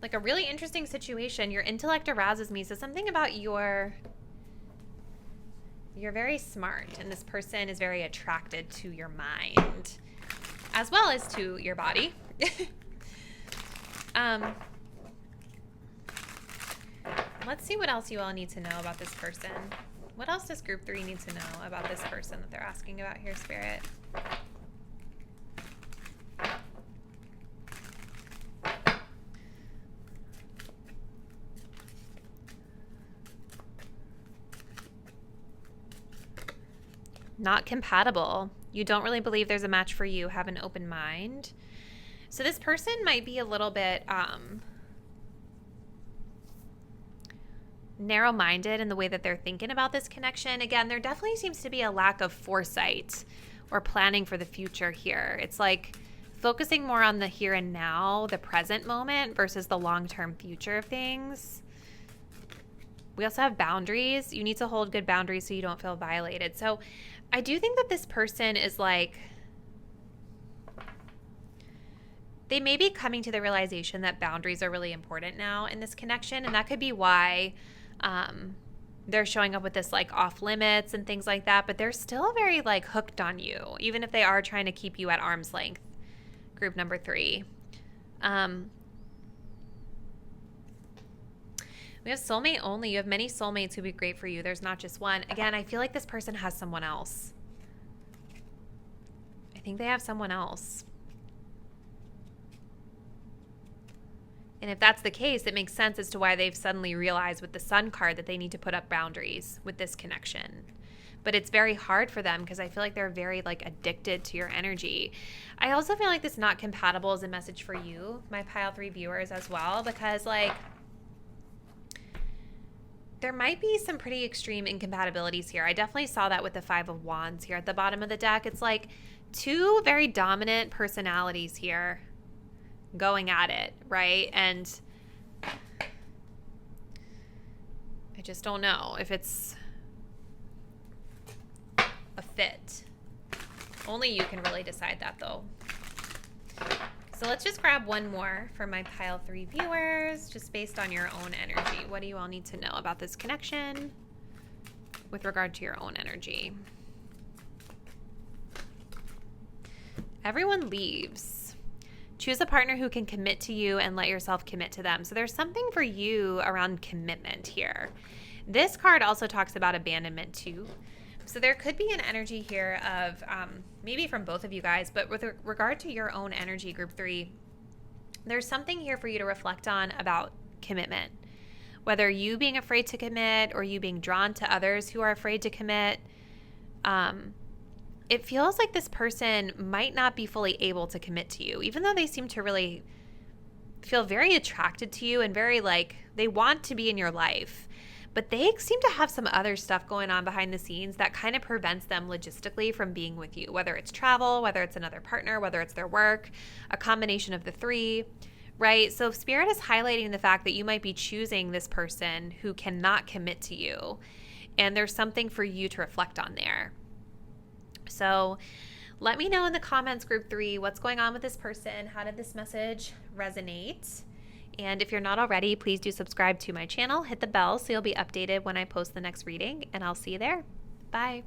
like a really interesting situation. Your intellect arouses me. So something about you're very smart, and this person is very attracted to your mind as well as to your body. Let's see what else you all need to know about this person. What else does group 3 need to know about this person that they're asking about here, Spirit? Not compatible. You don't really believe there's a match for you. Have an open mind. So this person might be a little bit narrow-minded in the way that they're thinking about this connection. Again, there definitely seems to be a lack of foresight or planning for the future here. It's like focusing more on the here and now, the present moment, versus the long-term future of things. We also have boundaries. You need to hold good boundaries so you don't feel violated. So I do think that this person is like, they may be coming to the realization that boundaries are really important now in this connection. And that could be why they're showing up with this like off limits and things like that. But they're still very like hooked on you, even if they are trying to keep you at arm's length. Group number 3. We have soulmate only. You have many soulmates who'd be great for you. There's not just one. Again, I feel like this person has someone else. I think they have someone else. And if that's the case, it makes sense as to why they've suddenly realized with the Sun card that they need to put up boundaries with this connection. But it's very hard for them because I feel like they're very like addicted to your energy. I also feel like this not compatible is a message for you, my pile 3 viewers as well, because like there might be some pretty extreme incompatibilities here. I definitely saw that with the 5 of Wands here at the bottom of the deck. It's like 2 very dominant personalities here going at it, right? And I just don't know if it's fit. Only you can really decide that though. So let's just grab one more for my pile 3 viewers, just based on your own energy. What do you all need to know about this connection with regard to your own energy? Everyone leaves. Choose a partner who can commit to you and let yourself commit to them. So there's something for you around commitment here. This card also talks about abandonment too. So there could be an energy here of maybe from both of you guys, but with regard to your own energy, group 3, there's something here for you to reflect on about commitment. Whether you being afraid to commit or you being drawn to others who are afraid to commit, it feels like this person might not be fully able to commit to you, even though they seem to really feel very attracted to you and very like they want to be in your life. But they seem to have some other stuff going on behind the scenes that kind of prevents them logistically from being with you, whether it's travel, whether it's another partner, whether it's their work, a combination of the 3, right? So Spirit is highlighting the fact that you might be choosing this person who cannot commit to you. And there's something for you to reflect on there. So let me know in the comments, group 3, what's going on with this person? How did this message resonate? And if you're not already, please do subscribe to my channel, hit the bell so you'll be updated when I post the next reading, and I'll see you there. Bye.